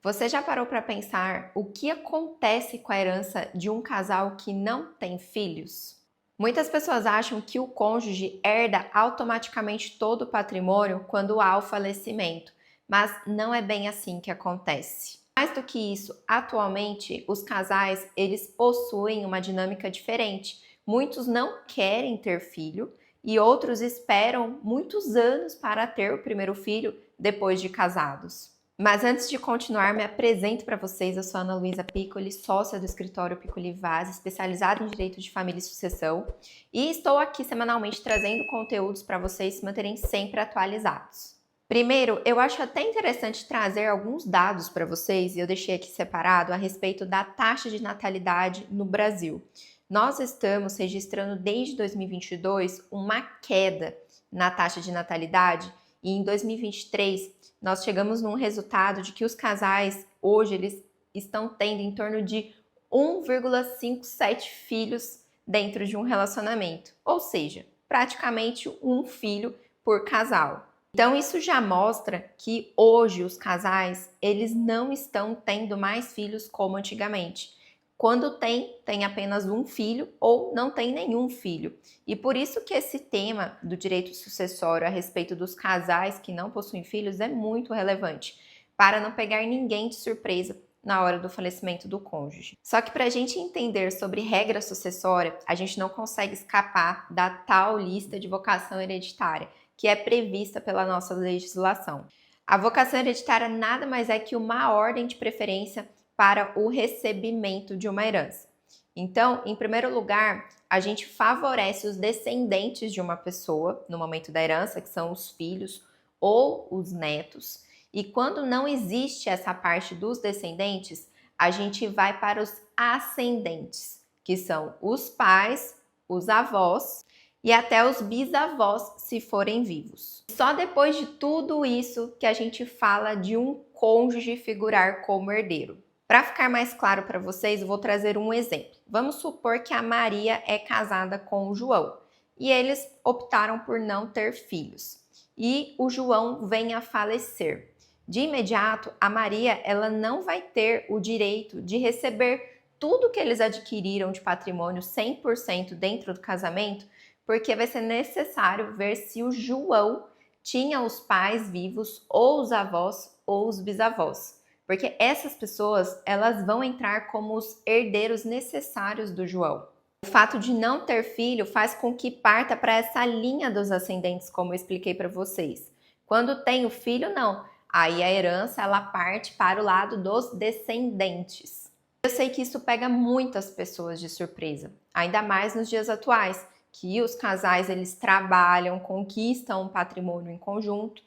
Você já parou para pensar o que acontece com a herança de um casal que não tem filhos? Muitas pessoas acham que o cônjuge herda automaticamente todo o patrimônio quando há o falecimento, mas não é bem assim que acontece. Mais do que isso, atualmente os casais eles possuem uma dinâmica diferente. Muitos não querem ter filho e outros esperam muitos anos para ter o primeiro filho depois de casados. Mas antes de continuar, me apresento para vocês. Eu sou Ana Luísa Piccoli, sócia do escritório Piccoli Vaz, especializada em direito de família e sucessão, e estou aqui semanalmente trazendo conteúdos para vocês se manterem sempre atualizados. Primeiro, eu acho até interessante trazer alguns dados para vocês, e eu deixei aqui separado a respeito da taxa de natalidade no Brasil. Nós estamos registrando desde 2022 uma queda na taxa de natalidade, e em 2023 nós chegamos num resultado de que os casais hoje eles estão tendo em torno de 1,57 filhos dentro de um relacionamento, ou seja, praticamente um filho por casal. Então isso já mostra que hoje os casais eles não estão tendo mais filhos como antigamente. Quando tem apenas um filho ou não tem nenhum filho. E por isso que esse tema do direito sucessório a respeito dos casais que não possuem filhos é muito relevante, para não pegar ninguém de surpresa na hora do falecimento do cônjuge. Só que para a gente entender sobre regra sucessória, a gente não consegue escapar da tal lista de vocação hereditária, que é prevista pela nossa legislação. A vocação hereditária nada mais é que uma ordem de preferência para o recebimento de uma herança. Então, em primeiro lugar, a gente favorece os descendentes de uma pessoa no momento da herança, que são os filhos ou os netos. E quando não existe essa parte dos descendentes, a gente vai para os ascendentes, que são os pais, os avós e até os bisavós, se forem vivos. Só depois de tudo isso que a gente fala de um cônjuge figurar como herdeiro. Para ficar mais claro para vocês, eu vou trazer um exemplo. Vamos supor que a Maria é casada com o João e eles optaram por não ter filhos. E o João vem a falecer. De imediato, a Maria ela não vai ter o direito de receber tudo que eles adquiriram de patrimônio 100% dentro do casamento, porque vai ser necessário ver se o João tinha os pais vivos, ou os avós, ou os bisavós. Porque essas pessoas, elas vão entrar como os herdeiros necessários do João. O fato de não ter filho faz com que parta para essa linha dos ascendentes, como eu expliquei para vocês. Quando tem o filho, não. Aí a herança, ela parte para o lado dos descendentes. Eu sei que isso pega muitas pessoas de surpresa, ainda mais nos dias atuais, que os casais, eles trabalham, conquistam um patrimônio em conjunto,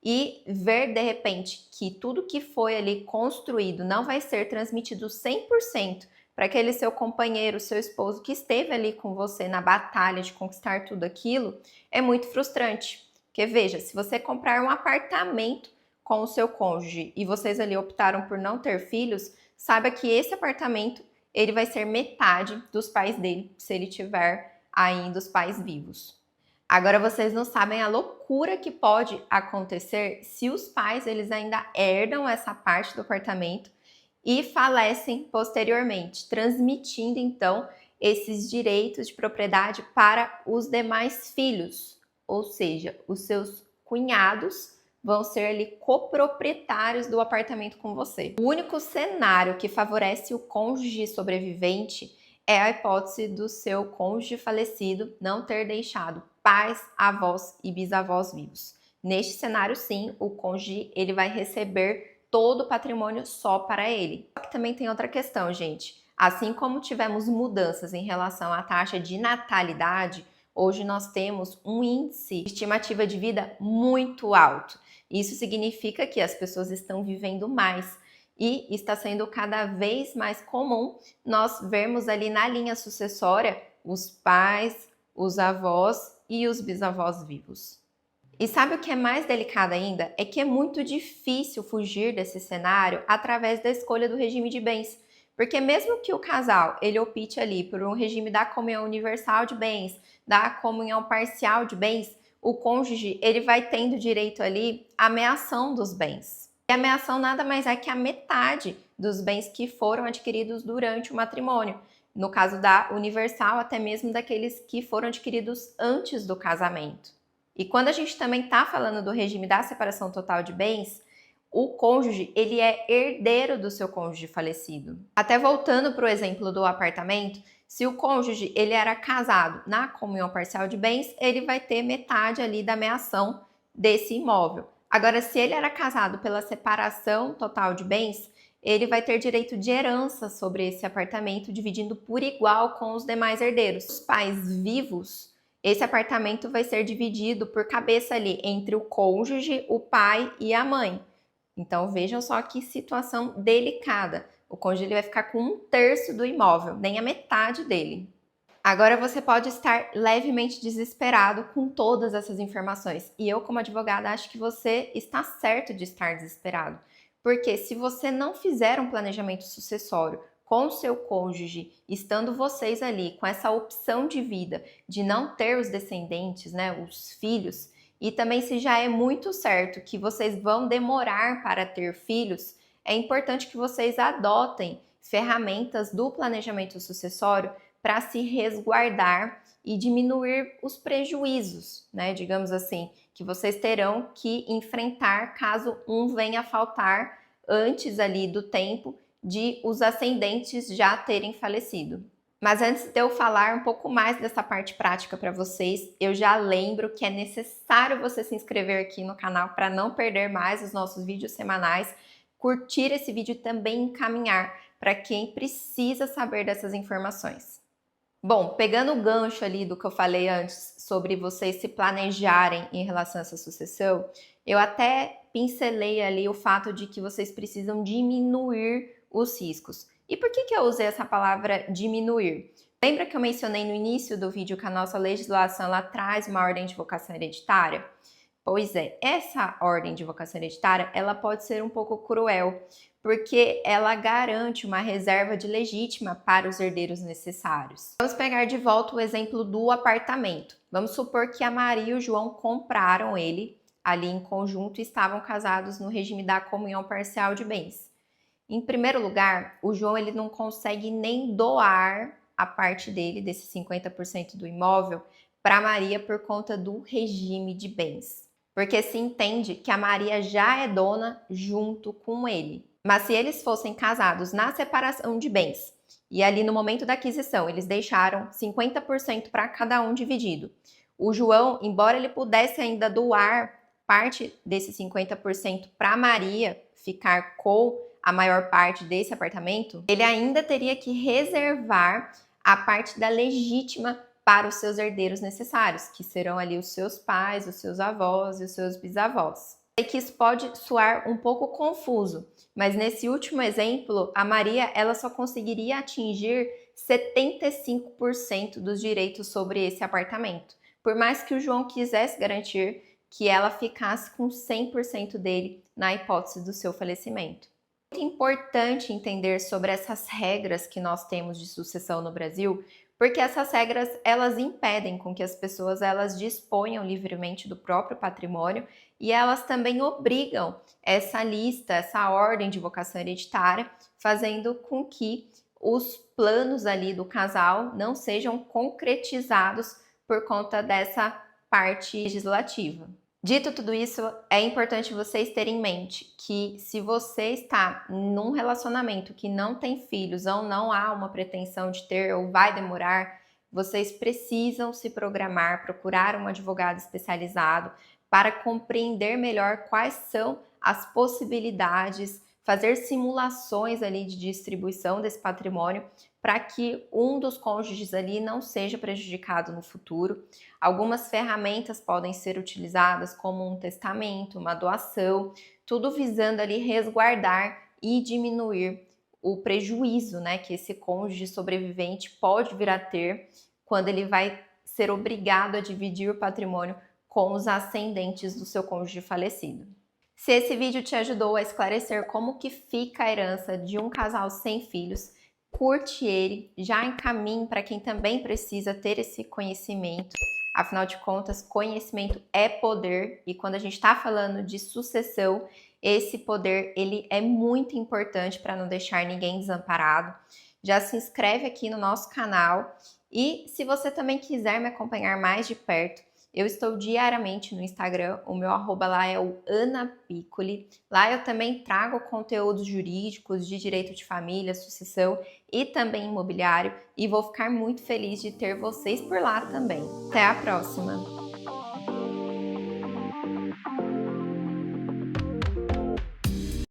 e ver de repente que tudo que foi ali construído não vai ser transmitido 100% para aquele seu companheiro, seu esposo que esteve ali com você na batalha de conquistar tudo aquilo, é muito frustrante. Porque veja, se você comprar um apartamento com o seu cônjuge e vocês ali optaram por não ter filhos, saiba que esse apartamento ele vai ser metade dos pais dele, se ele tiver ainda os pais vivos. Agora vocês não sabem a loucura que pode acontecer se os pais eles ainda herdam essa parte do apartamento e falecem posteriormente, transmitindo então esses direitos de propriedade para os demais filhos, ou seja, os seus cunhados vão ser ali coproprietários do apartamento com você. O único cenário que favorece o cônjuge sobrevivente é a hipótese do seu cônjuge falecido não ter deixado pais, avós e bisavós vivos. Neste cenário, sim, o cônjuge ele vai receber todo o patrimônio só para ele. Só que também tem outra questão, gente. Assim como tivemos mudanças em relação à taxa de natalidade, hoje nós temos um índice de estimativa de vida muito alto. Isso significa que as pessoas estão vivendo mais e está sendo cada vez mais comum nós vermos ali na linha sucessória os pais, os avós e os bisavós vivos. E sabe o que é mais delicado ainda? É que é muito difícil fugir desse cenário através da escolha do regime de bens. Porque mesmo que o casal ele opte ali por um regime da comunhão universal de bens, da comunhão parcial de bens, o cônjuge ele vai tendo direito ali à meação dos bens. E a meação nada mais é que a metade dos bens que foram adquiridos durante o matrimônio. No caso da universal, até mesmo daqueles que foram adquiridos antes do casamento. E quando a gente também está falando do regime da separação total de bens, o cônjuge, ele é herdeiro do seu cônjuge falecido. Até voltando para o exemplo do apartamento, se o cônjuge ele era casado na comunhão parcial de bens, ele vai ter metade ali da meação desse imóvel. Agora, se ele era casado pela separação total de bens, ele vai ter direito de herança sobre esse apartamento, dividindo por igual com os demais herdeiros. Os pais vivos, esse apartamento vai ser dividido por cabeça ali entre o cônjuge, o pai e a mãe. Então vejam só que situação delicada. O cônjuge ele vai ficar com 1/3 do imóvel, nem a metade dele. Agora você pode estar levemente desesperado com todas essas informações. E eu, como advogada, acho que você está certo de estar desesperado. Porque se você não fizer um planejamento sucessório com o seu cônjuge, estando vocês ali com essa opção de vida de não ter os descendentes, né, os filhos, e também se já é muito certo que vocês vão demorar para ter filhos, é importante que vocês adotem ferramentas do planejamento sucessório para se resguardar e diminuir os prejuízos, né? Digamos assim, que vocês terão que enfrentar caso um venha a faltar antes ali do tempo de os ascendentes já terem falecido. Mas antes de eu falar um pouco mais dessa parte prática para vocês, eu já lembro que é necessário você se inscrever aqui no canal para não perder mais os nossos vídeos semanais, curtir esse vídeo e também encaminhar para quem precisa saber dessas informações. Bom, pegando o gancho ali do que eu falei antes sobre vocês se planejarem em relação a essa sucessão, eu até pincelei ali o fato de que vocês precisam diminuir os riscos. E por que eu usei essa palavra diminuir? Lembra que eu mencionei no início do vídeo que a nossa legislação ela traz uma ordem de vocação hereditária? Pois é, essa ordem de vocação hereditária ela pode ser um pouco cruel, porque ela garante uma reserva de legítima para os herdeiros necessários. Vamos pegar de volta o exemplo do apartamento. Vamos supor que a Maria e o João compraram ele ali em conjunto e estavam casados no regime da comunhão parcial de bens. Em primeiro lugar, o João ele não consegue nem doar a parte dele, desses 50% do imóvel, para a Maria por conta do regime de bens. Porque se entende que a Maria já é dona junto com ele. Mas se eles fossem casados na separação de bens e ali no momento da aquisição eles deixaram 50% para cada um dividido, o João, embora ele pudesse ainda doar parte desses 50% para Maria ficar com a maior parte desse apartamento, ele ainda teria que reservar a parte da legítima para os seus herdeiros necessários, que serão ali os seus pais, os seus avós e os seus bisavós. Sei que isso pode soar um pouco confuso, mas nesse último exemplo, a Maria ela só conseguiria atingir 75% dos direitos sobre esse apartamento, por mais que o João quisesse garantir que ela ficasse com 100% dele na hipótese do seu falecimento. É muito importante entender sobre essas regras que nós temos de sucessão no Brasil, porque essas regras elas impedem com que as pessoas elas disponham livremente do próprio patrimônio e elas também obrigam essa lista, essa ordem de vocação hereditária, fazendo com que os planos ali do casal não sejam concretizados por conta dessa parte legislativa. Dito tudo isso, é importante vocês terem em mente que se você está num relacionamento que não tem filhos ou não há uma pretensão de ter ou vai demorar, vocês precisam se programar, procurar um advogado especializado para compreender melhor quais são as possibilidades, fazer simulações ali de distribuição desse patrimônio para que um dos cônjuges ali não seja prejudicado no futuro. Algumas ferramentas podem ser utilizadas como um testamento, uma doação, tudo visando ali resguardar e diminuir o prejuízo, né, que esse cônjuge sobrevivente pode vir a ter quando ele vai ser obrigado a dividir o patrimônio com os ascendentes do seu cônjuge falecido. Se esse vídeo te ajudou a esclarecer como que fica a herança de um casal sem filhos, curte ele, já encaminhe para quem também precisa ter esse conhecimento. Afinal de contas, conhecimento é poder e quando a gente está falando de sucessão, Esse poder, ele é muito importante para não deixar ninguém desamparado. Já se inscreve aqui no nosso canal e se você também quiser me acompanhar mais de perto, eu estou diariamente no Instagram, o meu arroba lá é o Ana Piccoli. Lá eu também trago conteúdos jurídicos de direito de família, sucessão e também imobiliário e vou ficar muito feliz de ter vocês por lá também. Até a próxima!